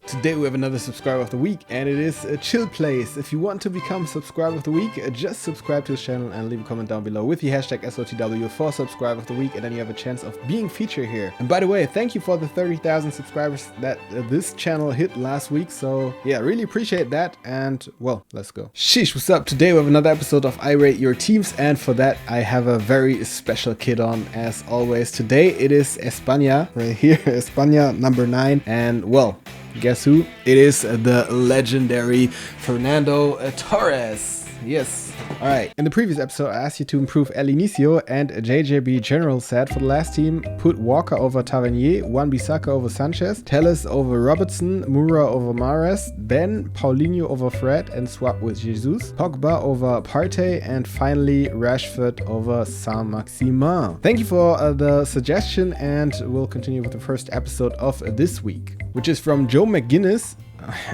Today we have another subscriber of the week, and it is Chill Place. If you want to become subscriber of the week, just subscribe to his channel and leave a comment down below with the hashtag SOTW for subscriber of the week, and then you have a chance of being featured here. And by the way, thank you for the 30,000 subscribers that this channel hit last week. So yeah, really appreciate that. And well, let's go. Sheesh, what's up? Today we have another episode of I Rate Your Teams, and for that I have a very special kid on as always. Today it is España right here, España number 9, and well, guess who? It is the legendary Fernando Torres. Yes. Alright, in the previous episode I asked you to improve El Inicio and JJB General said for the last team, put Walker over Tavernier, Wan-Bissaka over Sanchez, Telles over Robertson, Moura over Mahrez, then Paulinho over Fred and swap with Jesus, Pogba over Partey, and finally Rashford over Saint-Maximin. Thank you for the suggestion, and we'll continue with the first episode of this week, which is from Joe McGuinness,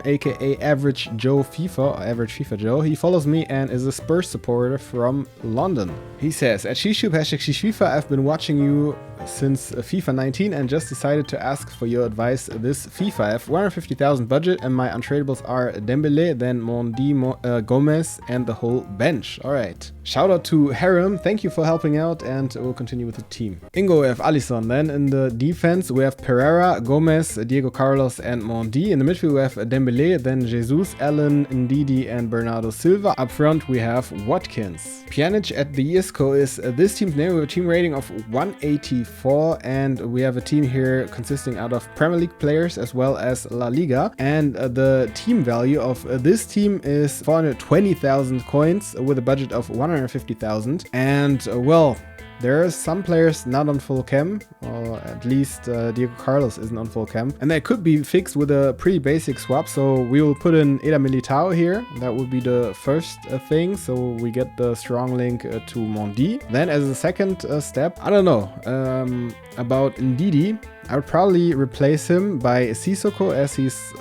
aka Average Joe FIFA, or Average FIFA Joe. He follows me and is a Spurs supporter from London. He says, at SheeshTube, hashtag SheeshFIFA, I've been watching you since FIFA 19 and just decided to ask for your advice this FIFA. I have 150,000 budget and my untradables are Dembele, then Mondi, Gomez and the whole bench. Alright. Shout out to Harem, thank you for helping out, and we'll continue with the team. Ingo, we have Alisson. Then in the defense we have Pereira, Gomez, Diego Carlos and Mondi. In the midfield we have Dembele, then Jesus, Allen, Ndidi and Bernardo Silva. Up front we have Watkins. Pjanic at the ISCO is this team's name with a team rating of 184, and we have a team here consisting out of Premier League players as well as La Liga, and the team value of this team is 420,000 coins with a budget of 150,000, and well, there are some players not on full chem, or at least Diego Carlos isn't on full chem, and that could be fixed with a pretty basic swap. So we will put in Eder Militao here. That would be the first thing, so we get the strong link to Mondi. Then as a second step, I don't know about Ndidi. I would probably replace him by Sissoko, as he's,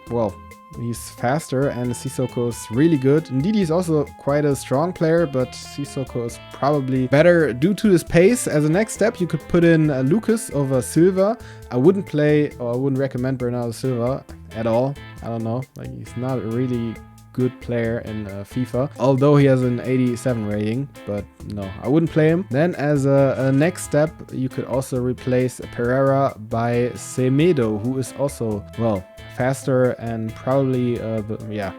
well, he's faster and Sissoko is really good. Ndidi is also quite a strong player, but Sissoko is probably better due to his pace. As a next step, you could put in Lucas over Silva. I wouldn't play, or I wouldn't recommend Bernardo Silva at all. I don't know, like he's not a really good player in FIFA, although he has an 87 rating, but no, I wouldn't play him. Then as a next step, you could also replace Pereira by Semedo, who is also, well, faster and probably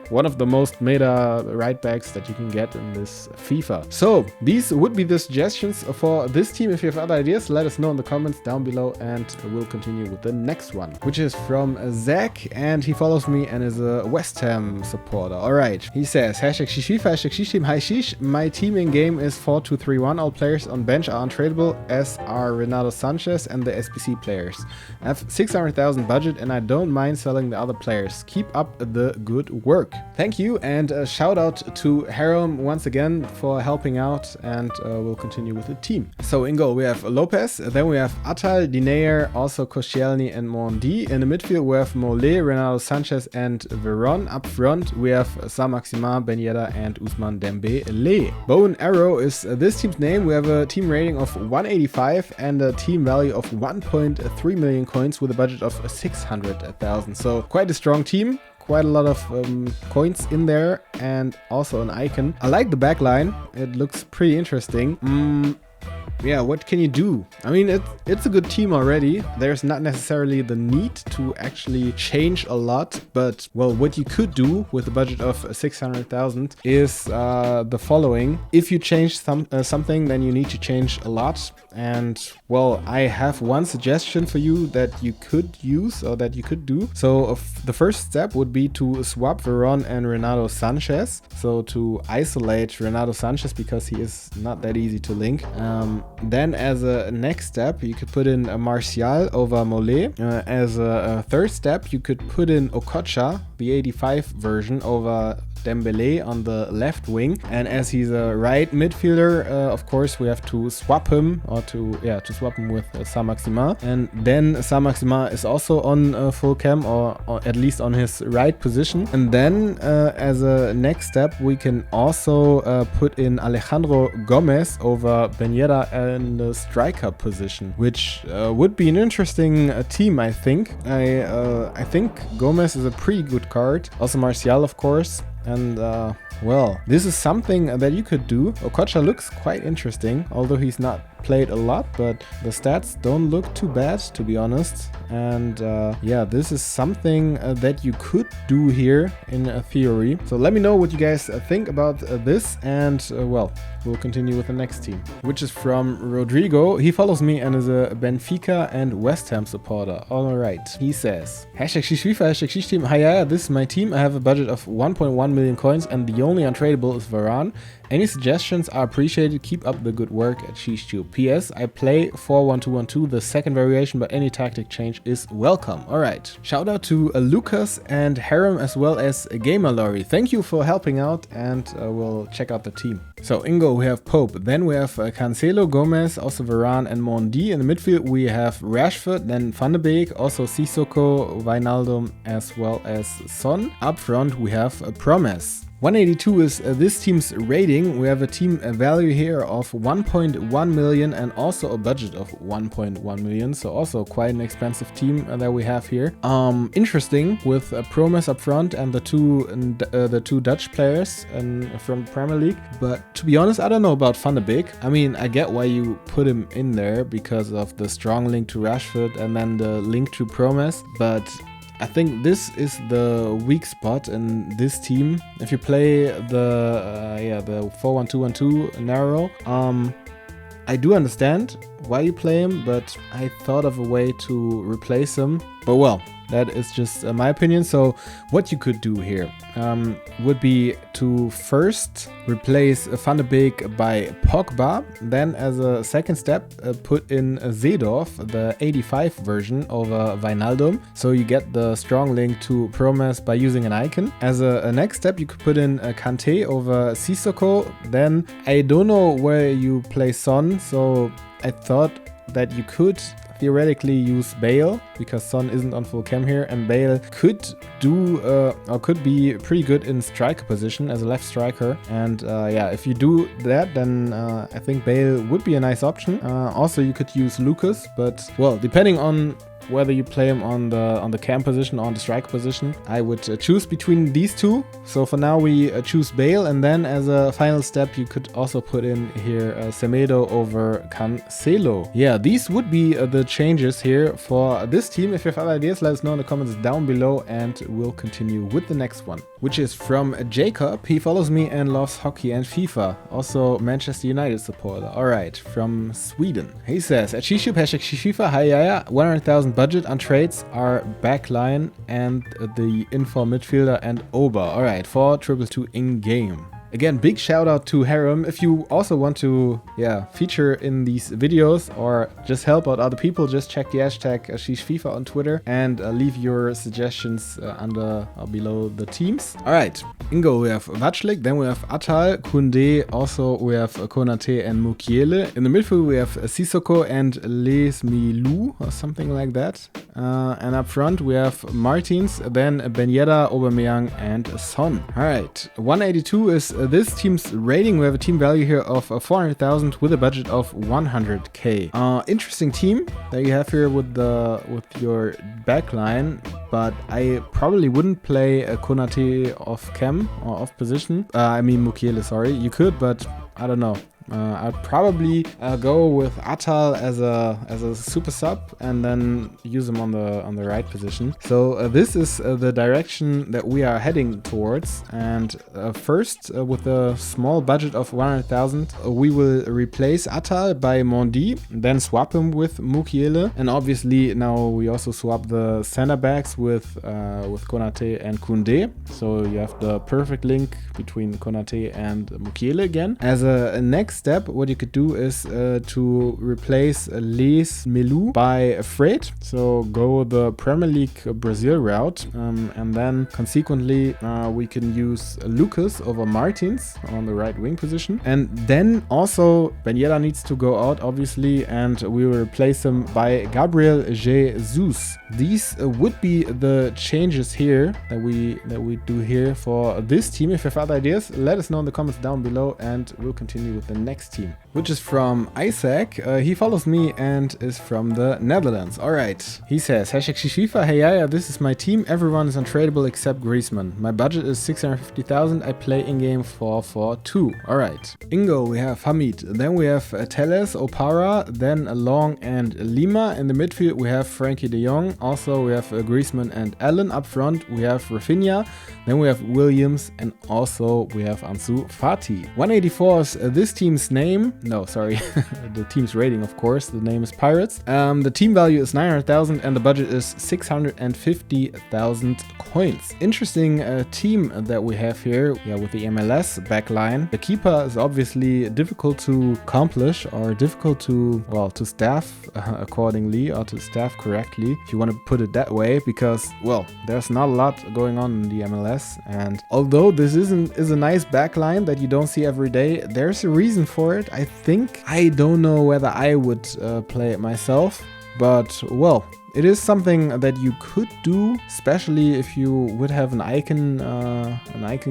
one of the most meta right backs that you can get in this FIFA. So these would be the suggestions for this team. If you have other ideas, let us know in the comments down below, and we'll continue with the next one, which is from Zach, and he follows me and is a West Ham supporter. Alright, he says, hashtag SheeshFIFA, hashtag SheeshTeam, hi Sheesh. My team in game is 4-2-3-1. All players on bench are untradeable, as are Renato Sanchez and the SBC players. I have 600,000 budget and I don't mind selling the other players. Keep up the good work. Thank you, and shout out to Harem once again for helping out, and we'll continue with the team. So in goal we have Lopez, then we have Atal, Dinayer, also Koscielny and Mondi. In the midfield we have Mole, Renato Sanchez and Veron. Up front we have Saint-Maximin, Ben Yedder and Ousmane Dembele. Bow and Arrow is this team's name. We have a team rating of 185 and a team value of 1.3 million coins with a budget of 600,000. So quite a strong team. Quite a lot of coins in there, and also an icon. I like the backline. It looks pretty interesting. Yeah, what can you do? I mean, it's a good team already. There's not necessarily the need to actually change a lot, but well, what you could do with a budget of 600,000 is the following. If you change something, then you need to change a lot. And well, I have one suggestion for you that you could use, or that you could do. So the first step would be to swap Veron and Renato Sanchez. So to isolate Renato Sanchez, because he is not that easy to link. Then as a next step, you could put in Martial over Mole. As a third step, you could put in Okocha, the 85 version, over Dembele on the left wing, and as he's a right midfielder, of course we have to swap him, or to swap him with Saint-Maximin, and then Saint-Maximin is also on full cam, or at least on his right position. And then as a next step we can also put in Alejandro Gomez over Ben Yedder in the striker position, which would be an interesting team, I think. I think Gomez is a pretty good card. Also Martial, of course. And well, this is something that you could do. Okocha looks quite interesting, although he's not played a lot, but the stats don't look too bad, to be honest. And yeah, this is something that you could do here in theory. So let me know what you guys think about this, and well, we'll continue with the next team, which is from Rodrigo. He follows me and is a Benfica and West Ham supporter. All right, he says, hashtag Sheesh FIFA, hashtag Sheesh team. Hi, YAYA, this is my team. I have a budget of 1.1 million coins and the only untradeable is Varane. Any suggestions are appreciated. Keep up the good work at SheeshTube. PS, I play 4-1-2-1-2, the second variation, but any tactic change is welcome. Alright. Shout out to Lucas and Harem as well as Gamer Lorry. Thank you for helping out, and we'll check out the team. So Ingo, we have Pope, then we have Cancelo, Gomez, also Varane and Mondi. In the midfield we have Rashford, then Van de Beek, also Sissoko, Wijnaldum as well as Son. Up front we have Promes. 182 is this team's rating. We have a team value here of 1.1 million and also a budget of 1.1 million. So also quite an expensive team that we have here. Interesting with Promes up front and the two Dutch players from Premier League. But to be honest, I don't know about Van de Beek. I mean, I get why you put him in there because of the strong link to Rashford and then the link to Promes. But I think this is the weak spot in this team. If you play the 4-1-2-1-2 narrow, I do understand why you play him, but I thought of a way to replace him. But well, that is just my opinion. So what you could do here would be to first replace Van de Beek by Pogba. Then as a second step, put in Seedorf, the 85 version over Wijnaldum. So you get the strong link to Promes by using an icon. As a next step, you could put in Kante over Sissoko. Then I don't know where you play Son. So I thought that you could theoretically use Bale because Son isn't on full cam here, and Bale could do or could be pretty good in striker position as a left striker. And yeah, if you do that, then I think Bale would be a nice option. Also, you could use Lucas, but well, depending on whether you play him on the cam position or on the striker position, I would choose between these two. So for now we choose Bale, and then as a final step you could also put in here Semedo over Cancelo. Yeah, these would be the changes here for this team. If you have other ideas, let us know in the comments down below, and we'll continue with the next one, which is from Jacob. He follows me and loves hockey and FIFA. Also Manchester United supporter. Alright, from Sweden. He says, at SheeshTube, hashtag FIFA, hi YAYA, 100,000 budget on trades are backline and the info midfielder and Ober. Alright, 4-2-2 in game. Again, big shout out to Harem. If you also want to feature in these videos or just help out other people, just check the hashtag SheeshFIFA on Twitter and leave your suggestions under or below the teams. Alright, Ingo, we have Vaclik, then we have Atal, Koundé, also we have Konate and Mukiele. In the midfield we have Sissoko and Les Milou or something like that. And up front we have Martins, then Ben Yedder, Aubameyang and Son. Alright, 182 is this team's rating. We have a team value here of 400,000 with a budget of 100k. Interesting team that you have here with your backline, but I probably wouldn't play a Konate off cam or off position. I mean Mukiele, sorry. You could, but I don't know. I'd probably go with Atal as a super sub and then use him on the right position. So this is the direction that we are heading towards. And first, with a small budget of 100,000, we will replace Atal by Mondi, then swap him with Mukiele, and obviously now we also swap the center backs with Konate and Koundé. So you have the perfect link between Konate and Mukiele again. As a next step, what you could do is to replace Les Milou by Fred. So go the Premier League Brazil route, and then consequently we can use Lucas over Martins on the right wing position. And then also Ben Yedder needs to go out, obviously, and we will replace him by Gabriel Jesus. These would be the changes here that we do here for this team. If you have other ideas, let us know in the comments down below, and we'll continue with the next team, which is from Isaac. He follows me and is from the Netherlands. Alright, he says, hashtag Sheesh FIFA, hey Yaya, this is my team. Everyone is untradeable except Griezmann. My budget is 650,000. I play in-game 4-4-2. Alright. Ingo, we have Hamid. Then we have Teles, Opara, then Long and Lima. In the midfield, we have Frankie de Jong. Also, we have Griezmann and Allen. Up front, we have Rafinha. Then we have Williams, and also we have Ansu Fati. 184 is this team's name. No, sorry, the team's rating, of course. The name is Pirates. The team value is 900,000 and the budget is 650,000 coins. Interesting team that we have here, yeah, with the MLS backline. The keeper is obviously difficult to accomplish or difficult to, well, to staff accordingly or to staff correctly, if you want to put it that way, because, well, there's not a lot going on in the MLS. And although this is a nice backline that you don't see every day, there's a reason for it. I think I don't know whether I would play it myself, but well, it is something that you could do, especially if you would have an icon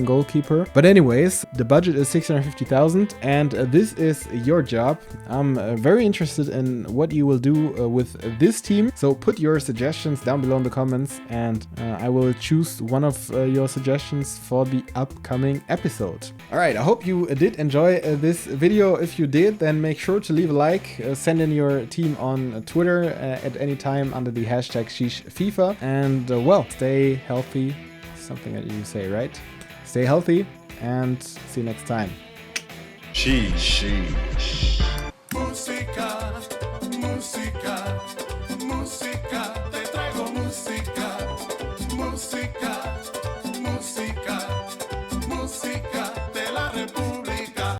goalkeeper. But anyways, the budget is 650,000 and this is your job. I'm very interested in what you will do with this team. So put your suggestions down below in the comments and I will choose one of your suggestions for the upcoming episode. Alright, I hope you did enjoy this video. If you did, then make sure to leave a like, send in your team on Twitter at any time under the hashtag Sheesh FIFA, and well, stay healthy, something that you say, right? Stay healthy and see you next time. Sheesh.